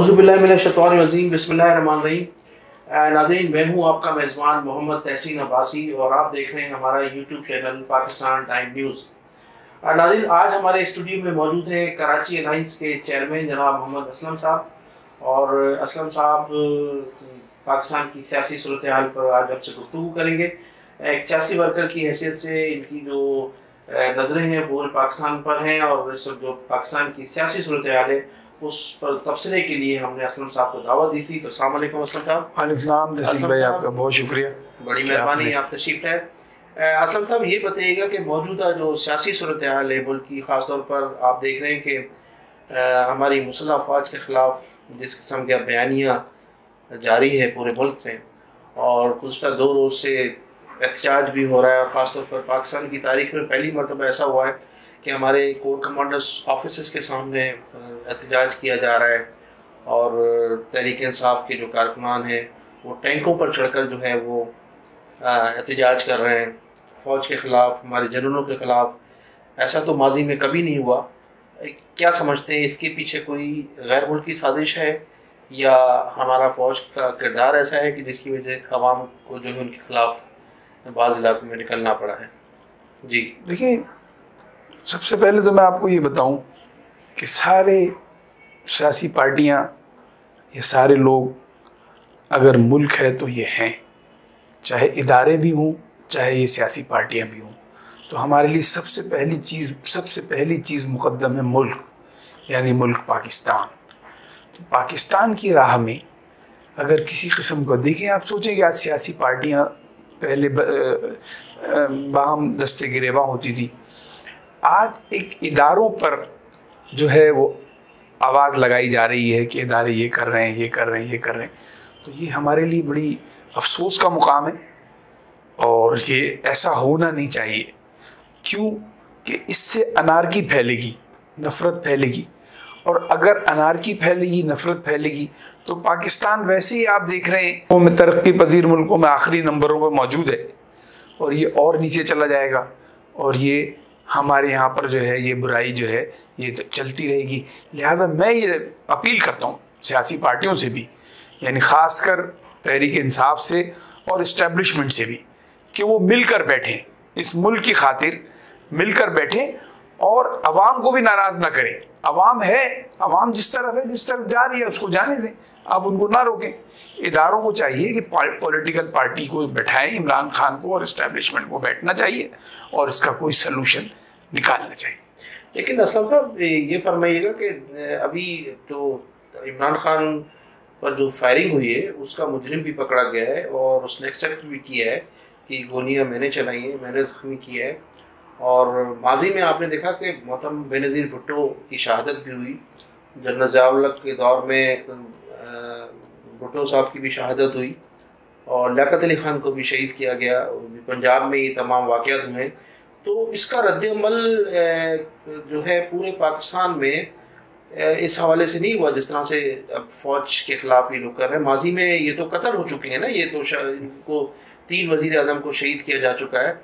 औज़ुबिल्लाहिमिनश्शैतानिर्रजीम बिस्मिल्लाहिर्रहमानिर्रहीम। नाज़रीन, मैं हूँ आपका मेज़बान मोहम्मद तहसीन अब्बासी और आप देख रहे हैं हमारा YouTube channel Pakistan time news. नाज़रीन, आज हमारे स्टूडियो में मौजूद हैं कराची अलाइंस के चेयरमैन जनाब मोहम्मद असलम साहब। और असलम साहब पाकिस्तान की सियासी सूरत हाल पर आज आपसे गुफ्तगू करेंगे। एक सियासी वर्कर की हैसियत से इनकी जो नज़रें हैं पूरे पाकिस्तान पर हैं और इस जो पाकिस्तान की सियासी सूरत हाल है उस पर तबसरे के लिए हमने असलम साहब को दावत दी थी। तो अस्सलाम वालेकुम असलम साहब। वालेकुम तस्लीम भाई, आपका बहुत शुक्रिया, बड़ी मेहरबानी, आप तशरीफ़ लाए। असलम साहब, ये बताइएगा कि मौजूदा जो सियासी सूरत हाल है मुल्क की, ख़ास तौर पर आप देख रहे हैं कि हमारी मुसल्लह अफ़वाज के ख़िलाफ़ जिस किस्म का बयानियाँ जारी है पूरे मुल्क में और गुज़श्ता 2 रोज़ से एहतजाज भी हो रहा है, और ख़ास तौर पर पाकिस्तान की तारीख़ में पहली मरतबा ऐसा हुआ है कि हमारे कोर कमांडर्स ऑफिस के सामने एहतजाज किया जा रहा है और तहरीक इंसाफ के जो कारकुनान हैं वो टैंकों पर चढ़कर जो है वो एहतजाज कर रहे हैं फ़ौज के ख़िलाफ़, हमारे जनरलों के ख़िलाफ़। ऐसा तो माजी में कभी नहीं हुआ। क्या समझते हैं, इसके पीछे कोई गैर मुल्की साजिश है या हमारा फ़ौज का किरदार ऐसा है कि जिसकी वजह आवाम को जो है उनके ख़िलाफ़ बाज़ इलाकों में निकलना पड़ा है? जी देखिए, सबसे पहले तो मैं आपको ये बताऊं कि सारे सियासी पार्टियां, ये सारे लोग अगर मुल्क है तो ये हैं, चाहे इदारे भी हों चाहे ये सियासी पार्टियां भी हों। तो हमारे लिए सबसे पहली चीज़ मुक़द्दम है मुल्क, यानी मुल्क पाकिस्तान। तो पाकिस्तान की राह में अगर किसी किस्म को देखें, आप सोचें कि आज सियासी पार्टियां पहले बाहम दस्ते गिरेबां होती थी, आज एक इदारों पर जो है वो आवाज़ लगाई जा रही है कि इदारे ये कर रहे हैं, ये कर रहे हैं, ये कर रहे हैं। तो ये हमारे लिए बड़ी अफसोस का मुकाम है और ये ऐसा होना नहीं चाहिए। क्यों कि इससे अनारकी फैलेगी, नफ़रत फैलेगी, और अगर अनारकी फैलेगी, नफ़रत फैलेगी तो पाकिस्तान वैसे ही आप देख रहे हैं में तरक्की पजीर मुल्कों में आखिरी नंबरों पर मौजूद है और ये और नीचे चला जाएगा और ये हमारे यहाँ पर जो है ये बुराई जो है ये चलती रहेगी। लिहाजा मैं ये अपील करता हूँ सियासी पार्टियों से भी, यानी ख़ासकर तहरीक इंसाफ से और इस्टेब्लिशमेंट से भी, कि वो मिलकर बैठें, इस मुल्क की खातिर मिलकर बैठें और आवाम को भी नाराज़ ना करें। आवाम है, आवाम जिस तरफ है, जिस तरफ जा रही है उसको जाने दें, आप उनको ना रोकें। इदारों को चाहिए कि पॉलिटिकल पार्टी को बैठाएं, इमरान खान को और इस्टेब्लिशमेंट को बैठना चाहिए और इसका कोई सलूशन निकालना चाहिए। लेकिन असलम साहब, ये फरमाइएगा कि अभी तो इमरान खान पर जो फायरिंग हुई है उसका मुजरिम भी पकड़ा गया है और उसने एक्सेप्ट भी किया है कि गोलियां मैंने चलाई हैं, मैंने ज़ख्मी किया है। और माजी में आपने देखा कि मोहतरम बेनज़ीर भुट्टो की शहादत भी हुई, जनरल ज़िया के दौर में भुट्टो साहब की भी शहादत हुई और लियाकत अली ख़ान को भी शहीद किया गया। पंजाब में ये तमाम वाक़यात हुए। तो इसका रद्द-ए-अमल जो है पूरे पाकिस्तान में इस हवाले से नहीं हुआ जिस तरह से अब फ़ौज के ख़िलाफ़ ये लोग कर रहे हैं। माजी में ये तो कत्ल हो चुके हैं ना, ये तो इनको 3 वज़ीर आज़म को शहीद किया जा चुका है।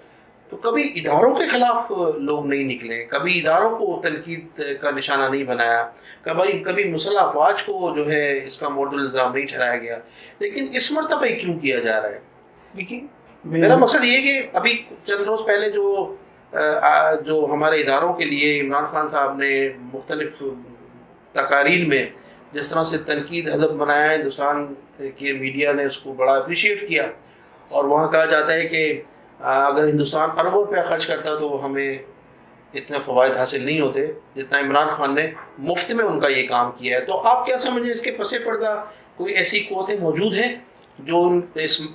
तो कभी इदारों के ख़िलाफ़ लोग नहीं निकले, कभी इदारों को तनकीद का निशाना नहीं बनाया, कभी मुसल्लह अफ़वाज को जो है इसका मॉडल इल्ज़ाम नहीं ठहराया गया। लेकिन इस मरतबा क्यों किया जा रहा है? देखिए, मेरा मकसद ये है कि अभी चंद रोज़ पहले जो हमारे इदारों के लिए इमरान खान साहब ने मुख्तलिफ तकारीर में जिस तरह से तनकीद हदफ बनाया, हिंदुस्तान के मीडिया ने उसको बड़ा अप्रिशिएट किया और वहाँ कहा जाता है कि अगर हिंदुस्तान अरबों रुपया खर्च करता तो हमें इतने फ़वाइद हासिल नहीं होते जितना इमरान खान ने मुफ्त में उनका ये काम किया है। तो आप क्या समझें, इसके पसे पर्दा कोई ऐसी क़ुव्वतें मौजूद हैं जो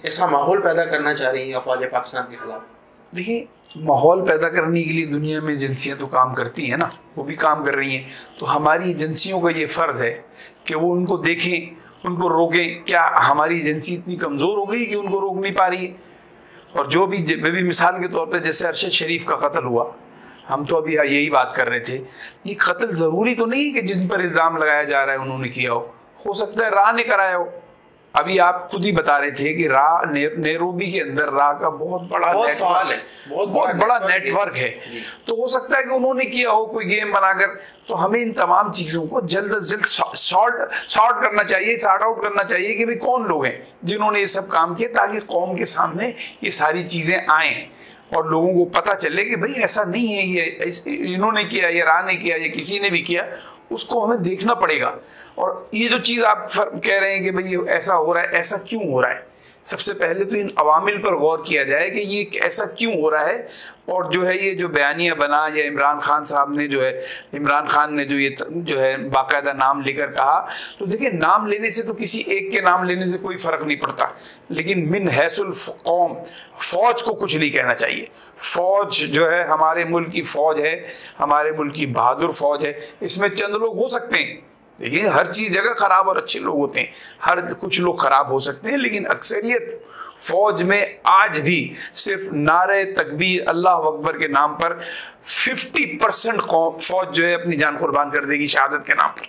ऐसा माहौल पैदा करना चाह रही हैं अफ़वाज पाकिस्तान के ख़िलाफ़? देखिए, माहौल पैदा करने के लिए दुनिया में एजेंसियाँ तो काम करती हैं ना, वो भी काम कर रही हैं। तो हमारी एजेंसियों का ये फ़र्ज़ है कि वो उनको देखें, उनको रोकें। क्या हमारी एजेंसी इतनी कमज़ोर हो गई कि उनको रोक नहीं पा रही है? और जो भी मिसाल के तौर पे जैसे अरशद शरीफ का कत्ल हुआ, हम तो अभी यही बात कर रहे थे, ये कत्ल ज़रूरी तो नहीं कि जिन पर इल्ज़ाम लगाया जा रहा है उन्होंने किया हो सकता है राह ने कराया हो, अभी आप खुद ही बता रहे थे कि नैरोबी के अंदर का बहुत बड़ा बहुत बड़ा नेटवर्क है। तो हो सकता है कि उन्होंने किया हो कोई गेम बनाकर। तो हमें इन तमाम चीज़ों को जल्द से जल्द सॉर्ट करना चाहिए, सॉर्ट आउट करना चाहिए कि भाई कौन लोग हैं जिन्होंने ये सब काम किया, ताकि कौम के सामने ये सारी चीज़ें आएँ और लोगों को पता चले कि भाई ऐसा नहीं है, ये इन्होंने किया, ये राह ने किया, ये किसी ने भी किया, उसको हमें देखना पड़ेगा। और ये जो चीज़ आप कह रहे हैं कि भाई ऐसा हो रहा है, ऐसा क्यों हो रहा है, सबसे पहले तो इन अवामिल पर गौर किया जाए कि ये ऐसा क्यों हो रहा है। और जो है ये जो बयानिया बना, या इमरान खान साहब ने इमरान खान ने जो है बाकायदा नाम लेकर कहा, तो देखिए नाम लेने से तो किसी एक के नाम लेने से कोई फ़र्क नहीं पड़ता, लेकिन मिन हैसुल कौम, फ़ौज को कुछ नहीं कहना चाहिए। फ़ौज जो है हमारे मुल्क की फ़ौज है, हमारे मुल्क की बहादुर फ़ौज है। इसमें चंद लोग हो सकते हैं, देखिए हर चीज़ जगह ख़राब और अच्छे लोग होते हैं, कुछ लोग ख़राब हो सकते हैं, लेकिन अक्सरियत फ़ौज में आज भी सिर्फ नारे तकबीर अल्लाह अकबर के नाम पर 50% फ़ौज जो है अपनी जान कुर्बान कर देगी शहादत के नाम पर।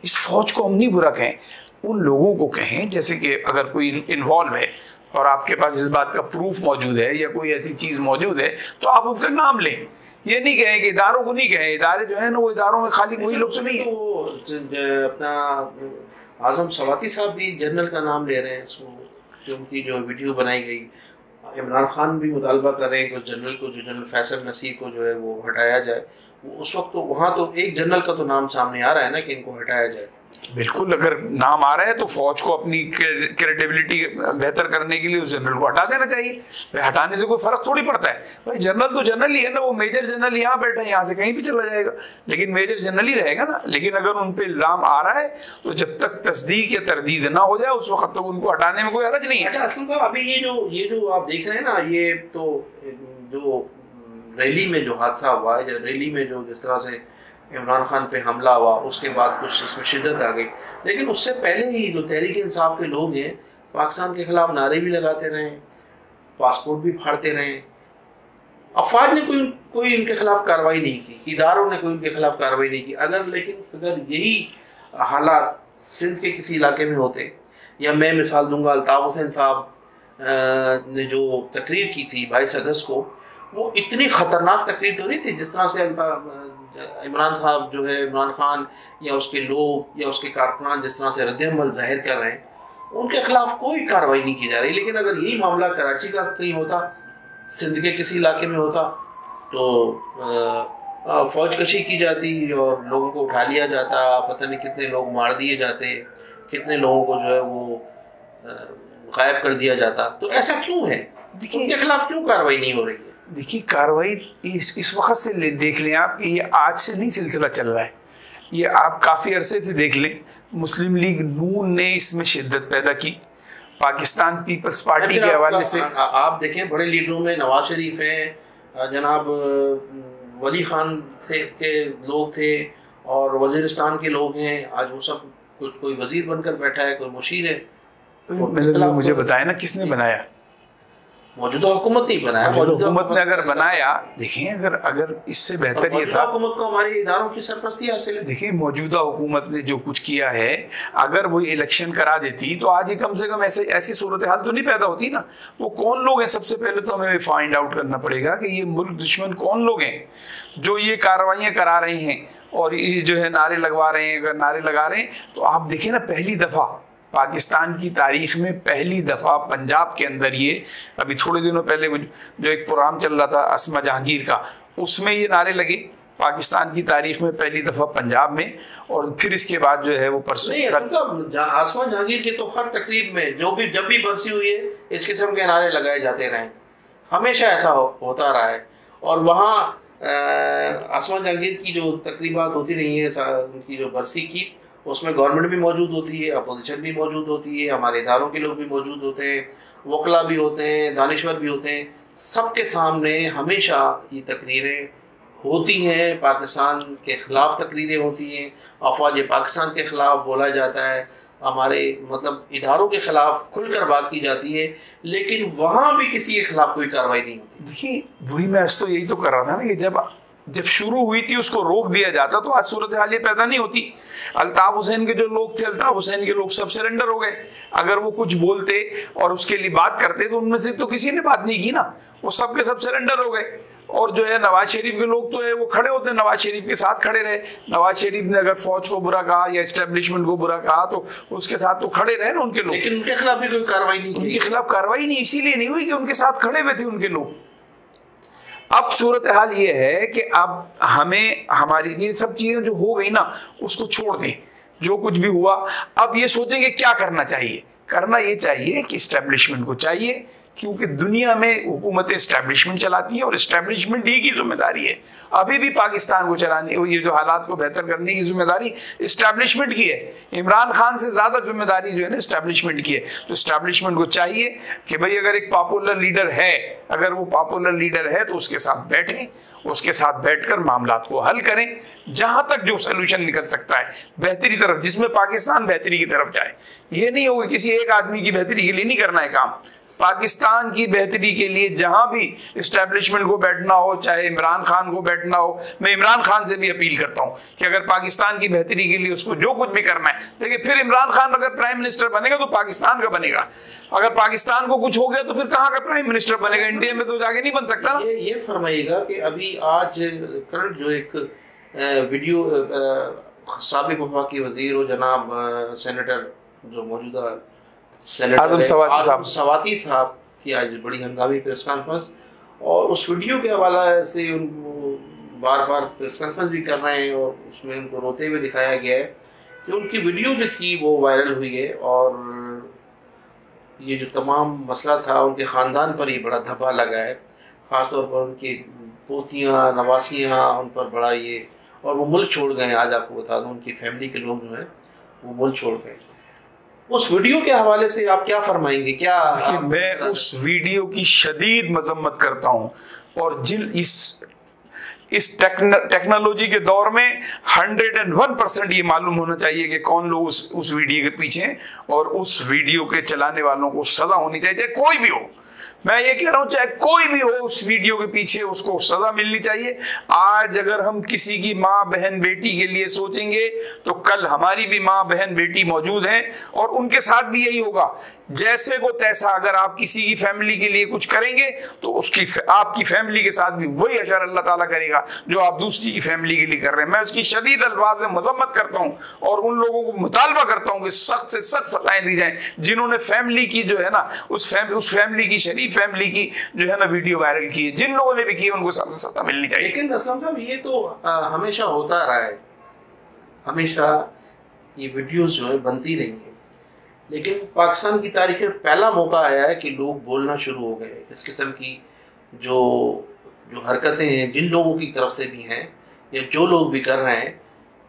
इस फ़ौज को हम नहीं बुरा कहें, उन लोगों को कहें जैसे कि अगर कोई इन्वॉल्व है और आपके पास इस बात का प्रूफ मौजूद है या कोई ऐसी चीज़ मौजूद है, तो आप उसका नाम लें। ये नहीं कहें कि इदारों को नहीं कहें, इदारे जो है ना वो इदारों में खाली वही लोग तो नहीं है। तो अपना आजम सवाती साहब भी जनरल का नाम ले रहे हैं, जो उनकी जो वीडियो बनाई गई, इमरान खान भी मुतालबा कर रहे हैं कि उस जनरल को, जो जनरल फैसल नसीर को जो है वो हटाया जाए। उस वक्त तो वहाँ तो एक जनरल का तो नाम सामने आ रहा है ना कि इनको हटाया जाए। बिल्कुल, अगर नाम आ रहा है तो फौज को अपनी क्रेडिबिलिटी बेहतर करने के लिए उस जनरल को हटा देना चाहिए। भाई हटाने से कोई फर्क थोड़ी पड़ता है, भाई जनरल तो जनरल ही है ना, वो मेजर जनरल यहाँ बैठा है, यहाँ से कहीं भी चला जाएगा, लेकिन मेजर जनरल ही रहेगा ना। लेकिन अगर उन पर इल्ज़ाम आ रहा है तो जब तक तस्दीक या तरदीद ना हो जाए उस वक्त तक उनको हटाने में कोई हरज नहीं है। अच्छा असलम साहब, अभी ये जो आप देख रहे हैं ना, ये तो जो रैली में जो हादसा हुआ है, रैली में जो जिस तरह से इमरान खान पे हमला हुआ, उसके बाद कुछ इसमें शिद्दत आ गई, लेकिन उससे पहले ही जो तहरीक इंसाफ के लोग हैं पाकिस्तान के खिलाफ नारे भी लगाते रहे, पासपोर्ट भी फाड़ते रहे। अफवाज ने कोई इनके खिलाफ कार्रवाई नहीं की, इदारों ने कोई इनके खिलाफ कार्रवाई नहीं की। अगर यही हालात सिंध के किसी इलाके में होते, या मैं मिसाल दूंगा अल्ताफ़ हुसैन साहब ने जो तकरीर की थी 22 अगस्त को, वो इतनी ख़तरनाक तकरीर तो नहीं थी जिस तरह से इमरान साहब जो है, इमरान खान या उसके लोग या उसके कारकुनान जिस तरह से रद्द-ए-अमल ज़ाहिर कर रहे हैं, उनके खिलाफ कोई कार्रवाई नहीं की जा रही। लेकिन अगर यही मामला कराची का कहीं होता, सिंध के किसी इलाके में होता, तो फ़ौज कशी की जाती और लोगों को उठा लिया जाता, पता नहीं कितने लोग मार दिए जाते, कितने लोगों को जो है वो गायब कर दिया जाता। तो ऐसा क्यों है, उनके खिलाफ क्यों कार्रवाई नहीं हो रही है? देखिए कार्रवाई इस वक्त से देख लें आप कि ये आज से नहीं सिलसिला चल रहा है, ये आप काफ़ी अरसे से देख लें। मुस्लिम लीग नून ने इसमें शिद्दत पैदा की, पाकिस्तान पीपल्स पार्टी के हवाले से आप देखें बड़े लीडरों में नवाज शरीफ हैं, जनाब वली खान के लोग थे और वजीरिस्तान के लोग हैं, आज वो सब कोई वजीर बनकर बैठा है, कोई मुशीर है। तो मुझे बताया ना किसने बनाया? मौजूदा हुकूमत नहीं बनाया। मौजूदा हुकूमत ने अगर बनाया, देखिए अगर इससे बेहतर ये था, हुकूमत को हमारे इदारों की सरपरस्ती हासिल है। देखिए मौजूदा हुकूमत ने जो कुछ किया है, अगर वो इलेक्शन करा देती तो आज ही कम से कम ऐसी सूरत हाल तो नहीं पैदा होती ना। वो कौन लोग हैं, सबसे पहले तो हमें फाइंड आउट करना पड़ेगा कि ये मुल्क दुश्मन कौन लोग हैं जो ये कार्रवाइयाँ करा रहे हैं और ये जो है नारे लगवा रहे हैं। अगर नारे लगा रहे हैं तो आप देखिए ना, पहली दफ़ा पाकिस्तान की तारीख में पहली दफ़ा पंजाब के अंदर ये, अभी थोड़े दिनों पहले जो एक प्रोग्राम चल रहा था अस्मा जहांगीर का, उसमें ये नारे लगे पाकिस्तान की तारीख में पहली दफ़ा पंजाब में। और फिर इसके बाद जो है वो परसों आसमा जहांगीर की तो हर तकरीब में जब भी बरसी हुई है इस किस्म के नारे लगाए जाते रहे, हमेशा ऐसा होता रहा है। और वहाँ आसमा जहांगीर की जो तकरीबात होती रही हैं, उनकी जो बरसी की, उसमें गवर्नमेंट भी मौजूद होती है, अपोजिशन भी मौजूद होती है, हमारे इदारों के लोग भी मौजूद होते हैं, वकला भी होते हैं, दानिश्वर भी होते हैं। सबके सामने हमेशा ये तकरीरें होती हैं, पाकिस्तान के ख़िलाफ़ तकरीरें होती हैं, अफवाज पाकिस्तान के ख़िलाफ़ बोला जाता है, हमारे मतलब इदारों के ख़िलाफ़ खुलकर बात की जाती है, लेकिन वहाँ भी किसी के ख़िलाफ़ कोई कार्रवाई नहीं होती। देखिए वही मैं आज तो यही तो कर रहा था ना कि जब जब शुरू हुई थी उसको रोक दिया जाता तो आज सूरत हाल ये पैदा नहीं होती। अल्ताफ हुसैन के जो लोग थे, अल्ताफ हुसैन के लोग सब सरेंडर हो गए। अगर वो कुछ बोलते और उसके लिए बात करते तो उनमें से तो किसी ने बात नहीं की ना, वो सब के सब सरेंडर हो गए। और जो है नवाज शरीफ के लोग तो है वो खड़े होते, नवाज शरीफ के साथ खड़े रहे। नवाज शरीफ ने अगर फौज को बुरा कहा या एस्टेब्लिशमेंट को बुरा कहा तो उसके साथ तो खड़े रहे ना उनके लोग, लेकिन उनके खिलाफ भी कोई कार्रवाई नहीं, उनके खिलाफ कार्रवाई नहीं इसीलिए नहीं हुई कि उनके साथ खड़े हुए थे उनके लोग। अब सूरत हाल ये है कि अब हमें हमारी ये सब चीजें जो हो गई ना उसको छोड़ दें, जो कुछ भी हुआ अब ये सोचेंगे क्या करना चाहिए। करना ये चाहिए कि इस्टेब्लिशमेंट को चाहिए, क्योंकि दुनिया में हुकूमतें इस्टेब्लिशमेंट चलाती हैं और इस्टेब्लिशमेंट ही की जिम्मेदारी है। अभी भी पाकिस्तान को चलाने, ये जो हालात को बेहतर करने की जिम्मेदारी इस्टेब्लिशमेंट की है। इमरान खान से ज़्यादा जिम्मेदारी जो है ना इस्टेब्लिशमेंट की है। तो इस्टेब्लिशमेंट को चाहिए कि भाई अगर एक पॉपुलर लीडर है, अगर वो पॉपुलर लीडर है तो उसके साथ बैठें, उसके साथ बैठकर मामलात को हल करें, जहां तक जो सोल्यूशन निकल सकता है बेहतरी तरफ, जिसमें पाकिस्तान बेहतरी की तरफ जाए। ये नहीं होगा किसी एक आदमी की बेहतरी के लिए नहीं करना है काम, पाकिस्तान की बेहतरी के लिए जहां भी इस्टेब्लिशमेंट को बैठना हो, चाहे इमरान खान को बैठना हो। मैं इमरान खान से भी अपील करता हूं कि अगर पाकिस्तान की बेहतरी के लिए उसको जो कुछ भी करना है, देखिए फिर इमरान खान अगर प्राइम मिनिस्टर बनेगा तो पाकिस्तान का बनेगा, अगर पाकिस्तान को कुछ हो गया तो फिर कहाँ का प्राइम मिनिस्टर बनेगा, इंडिया में तो जाके नहीं बन सकता ना। ये फरमाइएगा कि अभी आज करंट जो एक वीडियो साबिक वफाकी वजीर और जनाब सेनेटर जो मौजूदा आजम सवाती साहब की आज बड़ी हंगामी प्रेस कॉन्फ्रेंस, और उस वीडियो के हवाले से उनको बार बार प्रेस कॉन्फ्रेंस भी कर रहे हैं और उसमें उनको रोते हुए दिखाया गया है कि उनकी वीडियो जो थी वो वायरल हुई है और ये जो तमाम मसला था उनके ख़ानदान पर ही बड़ा धब्बा लगा है, ख़ासतौर पर उनकी पोतियाँ नवासियाँ उन पर बड़ा ये, और वो मुल्क छोड़ गए। आज आपको बता दूँ उनकी फैमिली के लोग जो हैं वो मुल्क छोड़ गए। उस वीडियो के हवाले से आप क्या फरमाएंगे? क्या मैं उस वीडियो की शदीद मजम्मत करता हूं, और जिन इस टेक्नोलॉजी के दौर में 101% ये मालूम होना चाहिए कि कौन लोग उस वीडियो के पीछे हैं, और उस वीडियो के चलाने वालों को सजा होनी चाहिए, चाहे कोई भी हो। मैं ये कह रहा हूं चाहे कोई भी हो उस वीडियो के पीछे उसको सजा मिलनी चाहिए। आज अगर हम किसी की माँ बहन बेटी के लिए सोचेंगे तो कल हमारी भी माँ बहन बेटी मौजूद हैं और उनके साथ भी यही होगा। जैसे को तैसा अगर आप किसी की फैमिली के लिए कुछ करेंगे तो उसकी आपकी फैमिली के साथ भी वही अशर अल्लाह ताला करेगा जो आप दूसरी की फैमिली के लिए कर रहे हैं। मैं उसकी शदीद अल्फाज में मजम्मत करता हूँ और उन लोगों को मुतालबा करता हूँ कि सख्त से सख्त सजाएं दी जाएं जिन्होंने फैमिली की जो है ना उस फैमिली की शरीफ फैमिली की जो है ना वीडियो वायरल की है। जिन लोगों ने भी की उनको सजा मिलनी चाहिए। लेकिन असलम साहब ये तो हमेशा होता रहा है, हमेशा ये वीडियोस जो है बनती रही हैं, लेकिन पाकिस्तान की तारीख में पहला मौका आया है कि लोग बोलना शुरू हो गए। इस किस्म की जो हरकतें हैं जिन लोगों की तरफ से भी हैं या जो लोग भी कर रहे हैं,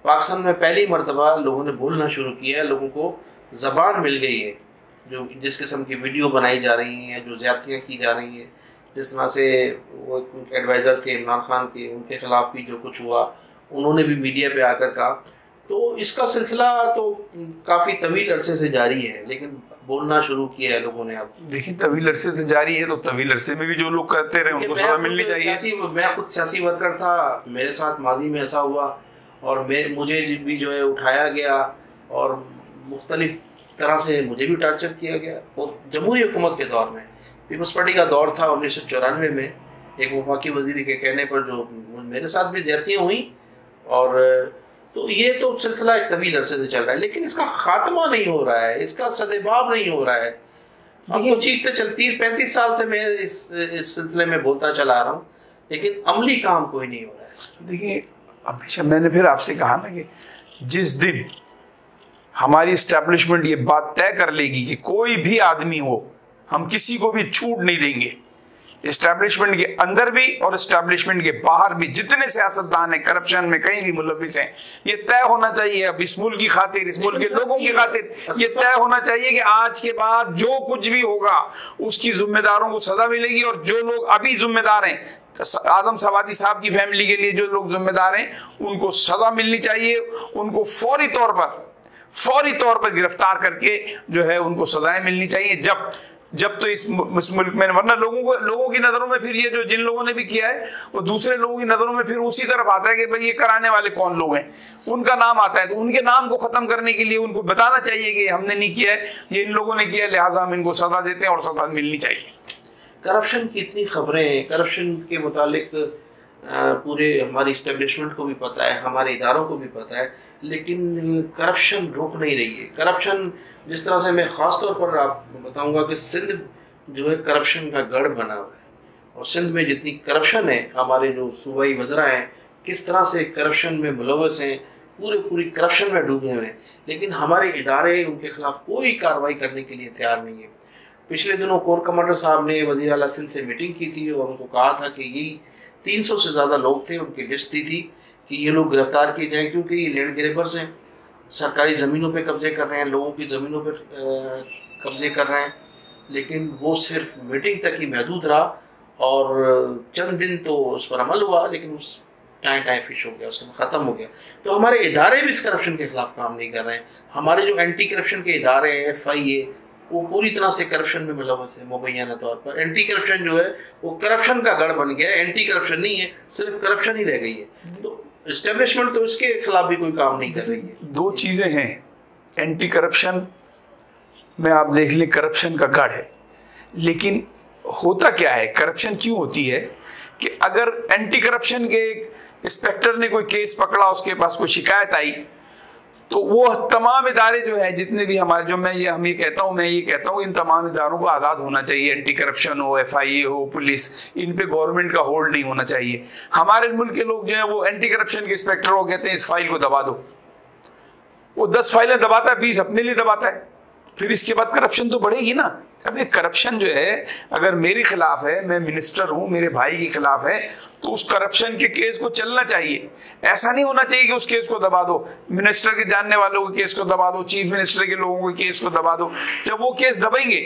पाकिस्तान में पहली मरतबा लोगों ने बोलना शुरू किया है, लोगों को ज़बान मिल गई है। जो जिस किस्म की वीडियो बनाई जा रही हैं, जो ज़्यादतियाँ की जा रही हैं, जिस तरह से वो उनके एडवाइज़र थे इमरान खान के, उनके ख़िलाफ़ भी जो कुछ हुआ उन्होंने भी मीडिया पे आकर कहा, तो इसका सिलसिला तो काफ़ी तवील अरसे से जारी है, लेकिन बोलना शुरू किया है लोगों ने। अब देखिए तवील अरसे से जारी है तो तवील अरसे में भी जो लोग करते रहे उनको सजा मिलनी चाहिए। मैं खुद सियासी वर्कर था, मेरे साथ माजी में ऐसा हुआ और मुझे भी जो है उठाया गया और मुख्तलिफ तरह से मुझे भी टार्चर किया गया। और जमहूरी हुकूमत के दौर में, पीपल्स पार्टी का दौर था 1994 में, एक वफाकी वजीर के कहने पर जो मेरे साथ भी ज़्यादतियाँ हुई। और तो ये तो सिलसिला एक तवील अरसे से चल रहा है, लेकिन इसका खात्मा नहीं हो रहा है, इसका सदेबाब नहीं हो रहा है। अब तो चीज़ तो चलती है, 35 साल से मैं इस सिलसिले में बोलता चला आ रहा हूँ, लेकिन अमली काम कोई नहीं हो रहा है। देखिए हमेशा मैंने फिर आपसे कहा ना कि जिस दिन हमारी इस्टेब्लिशमेंट ये बात तय कर लेगी कि कोई भी आदमी हो, हम किसी को भी छूट नहीं देंगे, इस्टेब्लिशमेंट के अंदर भी और इस्टेब्लिशमेंट के बाहर भी जितने सियासतदान हैं करप्शन में कहीं भी मुलविस हैं, ये तय होना चाहिए। अब इस मुल्क की खातिर, इस मुल्क के लोगों की खातिर ये तय होना चाहिए कि आज के बाद जो कुछ भी होगा उसकी जिम्मेदारों को सजा मिलेगी। और जो लोग अभी जिम्मेदार हैं, आजम सवाती साहब की फैमिली के लिए जो लोग जिम्मेदार हैं, उनको सजा मिलनी चाहिए। उनको फौरी तौर पर गिरफ्तार करके जो है उनको सजाएं मिलनी चाहिए। जब जब तो इस मुल्क में, वरना लोगों की नज़रों में फिर ये जो जिन लोगों ने भी किया है वो दूसरे लोगों की नज़रों में फिर उसी तरफ आता है कि भाई ये कराने वाले कौन लोग हैं, उनका नाम आता है। तो उनके नाम को ख़त्म करने के लिए उनको बताना चाहिए कि हमने नहीं किया है, ये इन लोगों ने किया है, लिहाजा हम इनको सज़ा देते हैं और सज़ा मिलनी चाहिए। करप्शन की इतनी खबरें हैं, करप्शन के मुतालिक पूरे हमारी इस्टेब्लिशमेंट को भी पता है, हमारे इदारों को भी पता है, लेकिन करप्शन रुक नहीं रही है। करप्शन जिस तरह से, मैं ख़ास तौर पर आपको बताऊंगा कि सिंध जो है करप्शन का गढ़ बना हुआ है, और सिंध में जितनी करप्शन है, हमारे जो सूबाई वज़रा हैं किस तरह से करप्शन में मुलव्वस हैं, पूरी करप्शन में डूबे हुए हैं, लेकिन हमारे इदारे उनके ख़िलाफ़ कोई कार्रवाई करने के लिए तैयार नहीं है। पिछले दिनों कोर कमांडर साहब ने वज़ीर आला सिंध से मीटिंग की थी और उनको कहा था कि यही 300 से ज़्यादा लोग थे, उनकी लिस्ट दी थी कि ये लोग गिरफ्तार किए जाएं, क्योंकि ये लैंड ग्रेबर्स हैं, सरकारी ज़मीनों पे कब्जे कर रहे हैं, लोगों की ज़मीनों पर कब्जे कर रहे हैं। लेकिन वो सिर्फ मीटिंग तक ही महदूद रहा और चंद दिन तो उस पर अमल हुआ, लेकिन उस टाइम फिश हो गया, उसके बाद ख़त्म हो गया। तो हमारे इदारे भी इस करप्शन के ख़िलाफ़ काम नहीं कर रहे हैं। हमारे जो एंटी करप्शन के इदारे हैं, FIA, वो पूरी तरह से करप्शन में मुलव्वस है। मुबैना तौर पर एंटी करप्शन जो है वो करप्शन का गढ़ बन गया है, एंटी करप्शन नहीं है, सिर्फ करप्शन ही रह गई है। तो इस्टेब्लिशमेंट तो इसके खिलाफ भी कोई काम नहीं कर रही है। दो चीज़ें हैं, एंटी करप्शन में आप देख लें करप्शन का गढ़ है, लेकिन होता क्या है, करप्शन क्यों होती है कि अगर एंटी करप्शन के इंस्पेक्टर ने कोई केस पकड़ा, उसके पास कोई शिकायत आई, तो वो तमाम इदारे जो है जितने भी हमारे, जो मैं ये कहता हूँ इन तमाम इदारों को आज़ाद होना चाहिए। एंटी करप्शन हो, FIA हो, पुलिस, इन पे गवर्नमेंट का होल्ड नहीं होना चाहिए। हमारे मुल्क के लोग जो हैं वो एंटी करप्शन के इंस्पेक्टर को कहते हैं इस फाइल को दबा दो, वो 10 फाइलें दबाता है, 20 अपने लिए दबाता है, फिर इसके बाद करप्शन तो बढ़ेगी ना। अब ये करप्शन जो है अगर मेरे खिलाफ है, मैं मिनिस्टर हूँ, मेरे भाई के खिलाफ है, तो उस करप्शन के केस को चलना चाहिए। ऐसा नहीं होना चाहिए कि उस केस को दबा दो, मिनिस्टर के जानने वालों के केस को दबा दो, चीफ मिनिस्टर के लोगों के केस को दबा दो। जब वो केस दबेंगे,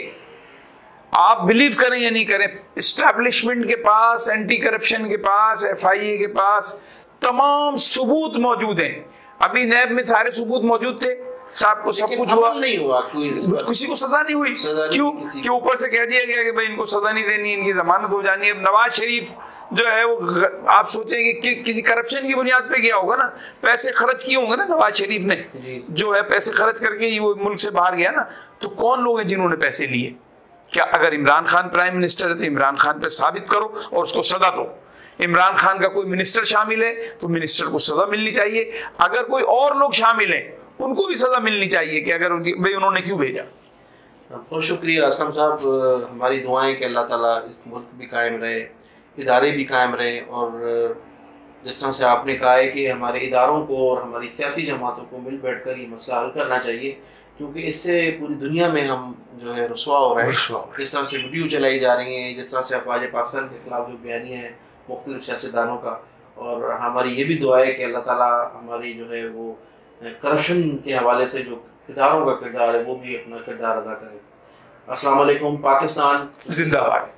आप बिलीव करें या नहीं करें, एस्टैब्लिशमेंट के पास, एंटी करप्शन के पास, FIA के पास तमाम सबूत मौजूद हैं। अभी नैब में सारे सबूत मौजूद थे, साहब को सब कुछ हुआ, नहीं हुआ, किसी को सजा नहीं हुई। क्यों? कि ऊपर से कह दिया गया कि भाई इनको सजा नहीं देनी, इनकी जमानत हो जानी है। नवाज शरीफ जो है वो, आप सोचेंगे कि किसी करप्शन की बुनियाद पे गया होगा ना, पैसे खर्च किए होंगे ना नवाज शरीफ ने, जो है पैसे खर्च करके वो मुल्क से बाहर गया ना। तो कौन लोग हैं जिन्होंने पैसे लिए? क्या अगर इमरान खान प्राइम मिनिस्टर है तो इमरान खान पे साबित करो और उसको सजा दो। इमरान खान का कोई मिनिस्टर शामिल है तो मिनिस्टर को सजा मिलनी चाहिए। अगर कोई और लोग शामिल हैं उनको भी सजा मिलनी चाहिए कि अगर भाई उन्होंने क्यों भेजा। बहुत शुक्रिया असलम साहब। हमारी दुआएं कि अल्लाह ताला इस मुल्क भी कायम रहे, इदारे भी कायम रहे, और जिस तरह से आपने कहा है कि हमारे इदारों को और हमारी सियासी जमातों को मिल बैठ कर ये मसला हल करना चाहिए, क्योंकि इससे पूरी दुनिया में हम जो है रुसवा हो रहे हैं। जिस तरह से वीडियो चलाई जा रही हैं, जिस तरह से अफवाज पाकिस्तान के खिलाफ जो बयानियाँ हैं मुख्तलिफ सियासतदानों का, और हमारी ये भी दुआ है कि अल्लाह ताला हमारी जो है वो करप्शन के हवाले से जो इदारों का किरदार है वो भी अपना किरदार अदा करे। अस्सलाम वालेकुम। पाकिस्तान जिंदाबाद।